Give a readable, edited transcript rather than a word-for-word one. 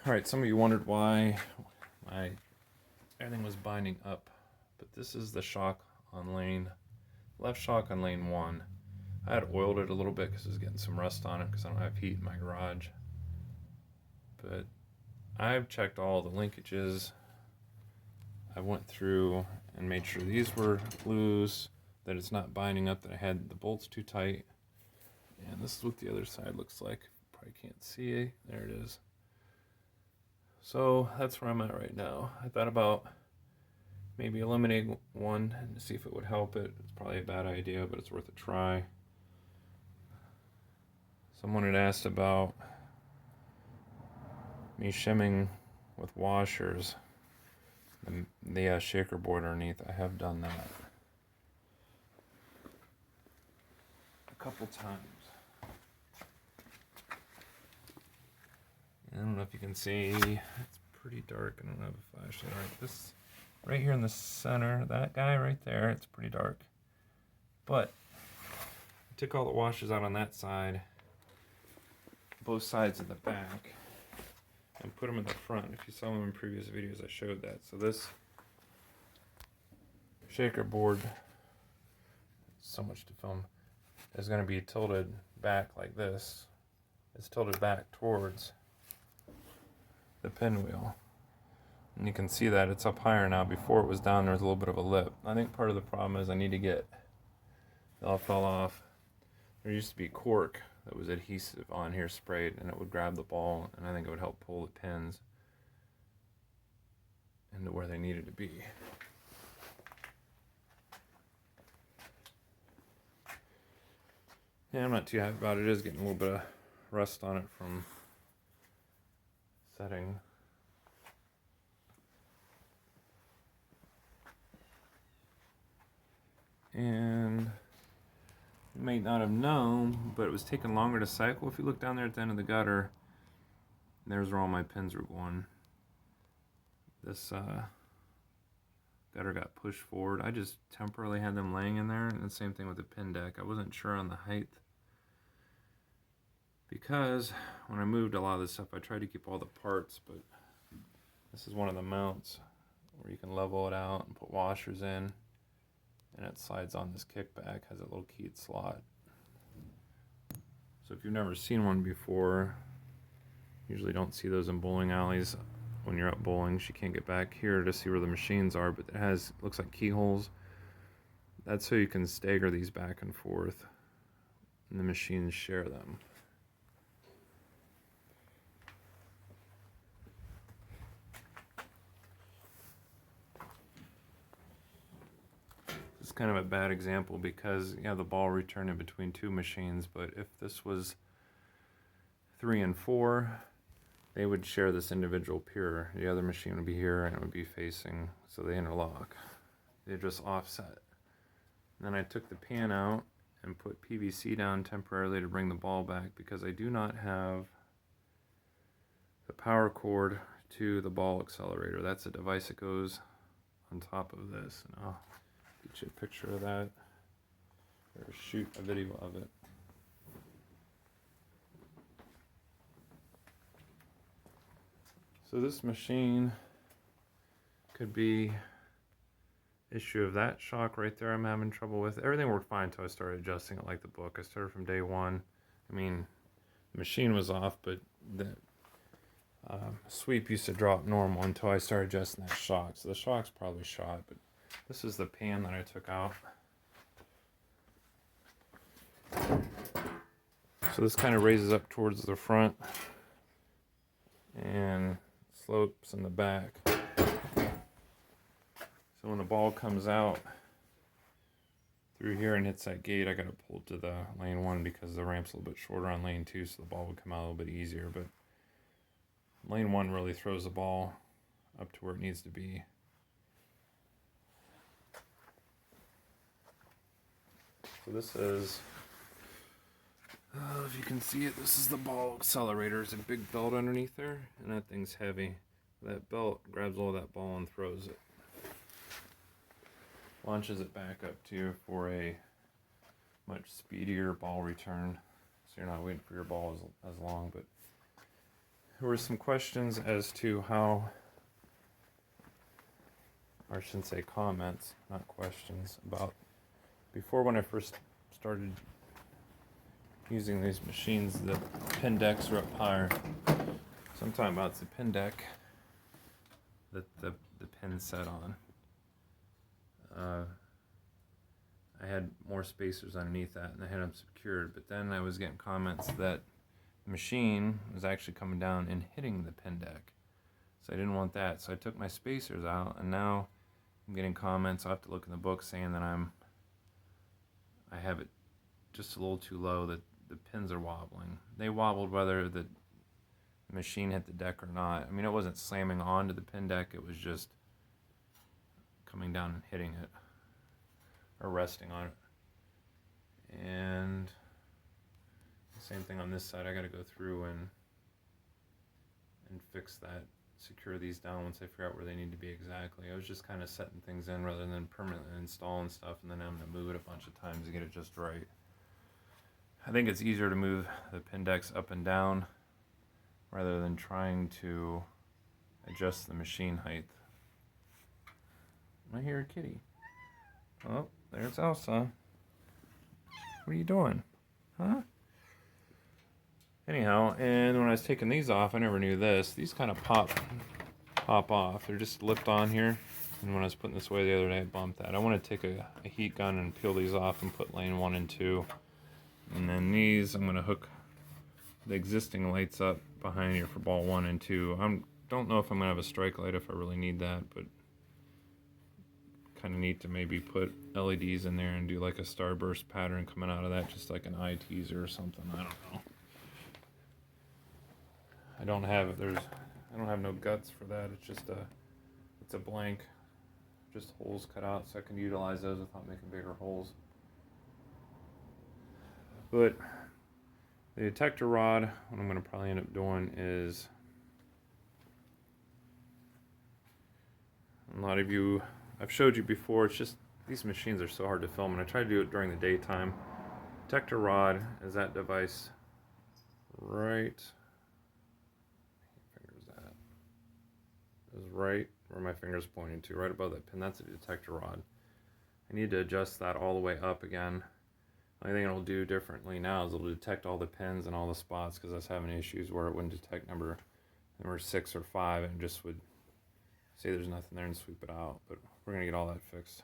Alright, some of you wondered why my everything was binding up, but this is the shock on left shock on lane 1. I had oiled it a little bit because it was getting some rust on it because I don't have heat in my garage. But I've checked all the linkages. I went through and made sure these were loose, that it's not binding up, that I had the bolts too tight. And this is what the other side looks like. Probably can't see it. There it is. So that's where I'm at right now. I thought about maybe eliminating one and see if it would help it. It's probably a bad idea, but it's worth a try. Someone had asked about me shimming with washers the shaker board underneath. I have done that a couple times. I don't know if you can see, it's pretty dark. I don't have a flashlight. Right, this right here in the center, that guy right there, it's pretty dark. But I took all the washers out on that side, both sides of the back, and put them in the front. If you saw them in previous videos, I showed that. So this shaker board, so much to film, is going to be tilted back like this. It's tilted back towards the pinwheel. And you can see that it's up higher now. Before it was down, there was a little bit of a lip. I think part of the problem is I need to get, it all fell off. There used to be cork that was adhesive on here sprayed, and it would grab the ball, and I think it would help pull the pins into where they needed to be. Yeah, I'm not too happy about it. It is getting a little bit of rust on it from setting. And you may not have known, but it was taking longer to cycle. If you look down there at the end of the gutter, there's where all my pins were going. This gutter got pushed forward. I just temporarily had them laying in there, and the same thing with the pin deck. I wasn't sure on the height, because when I moved a lot of this stuff, I tried to keep all the parts, but this is one of the mounts where you can level it out and put washers in, and it slides on this kickback, has a little keyed slot. So if you've never seen one before, usually don't see those in bowling alleys. When you're up bowling, you can't get back here to see where the machines are, but it has, looks like keyholes. That's so you can stagger these back and forth, and the machines share them. It's kind of a bad example because you have the ball return in between two machines, but if this was 3 and 4, they would share this individual pier. The other machine would be here and it would be facing, so they interlock. They just offset. And then I took the pan out and put PVC down temporarily to bring the ball back because I do not have the power cord to the ball accelerator. That's a device that goes on top of this. And I'll get you a picture of that, or shoot a video of it. So this machine could be issue of that shock right there I'm having trouble with. Everything worked fine until I started adjusting it like the book. I started from day one. I mean, the machine was off, but the sweep used to drop normal until I started adjusting that shock. So the shock's probably shot, but this is the pan that I took out. So this kind of raises up towards the front and slopes in the back. So when the ball comes out through here and hits that gate, I gotta pull it to the lane 1 because the ramp's a little bit shorter on lane 2, so the ball would come out a little bit easier. But lane 1 really throws the ball up to where it needs to be. So this is, if you can see it, this is the ball accelerator. There's a big belt underneath there, and that thing's heavy. That belt grabs all that ball and throws it. Launches it back up to you for a much speedier ball return. So you're not waiting for your ball as long, but there were some questions as to how, or I shouldn't say comments, not questions, about before when I first started using these machines, the pin decks were up higher. So I'm talking about the pin deck that the pin set on. I had more spacers underneath that and I had them secured, but then I was getting comments that the machine was actually coming down and hitting the pin deck. So I didn't want that. So I took my spacers out, and now I'm getting comments. I'll have to look in the book saying that I have it just a little too low, that the pins are wobbling. They wobbled whether the machine hit the deck or not. I mean, it wasn't slamming onto the pin deck, it was just coming down and hitting it, or resting on it. And same thing on this side. I got to go through and fix that, secure these down once I figure out where they need to be exactly. I was just kind of setting things in rather than permanently installing stuff and then having to move it a bunch of times to get it just right. I think it's easier to move the pin decks up and down rather than trying to adjust the machine height. I hear a kitty. Oh, there's Elsa. What are you doing? Huh? Anyhow, and when I was taking these off, I never knew this. These kind of pop off. They're just lipped on here. And when I was putting this away the other day, I bumped that. I want to take a heat gun and peel these off and put lane 1 and 2. And then these, I'm going to hook the existing lights up behind here for ball 1 and 2. I don't know if I'm going to have a strike light if I really need that, but kind of neat to maybe put LEDs in there and do like a starburst pattern coming out of that, just like an eye teaser or something. I don't know. I don't have no guts for that. It's a blank, just holes cut out, so I can utilize those without making bigger holes. But the detector rod, what I'm going to probably end up doing is, a lot of you, I've showed you before, it's just, these machines are so hard to film, and I try to do it during the daytime. Detector rod is that device right, is right where my finger's pointing to, right above that pin. That's a detector rod. I need to adjust that all the way up again. The only thing it'll do differently now is it'll detect all the pins and all the spots, because I was having issues where it wouldn't detect number 6 or 5 and just would say there's nothing there and sweep it out. But we're gonna get all that fixed.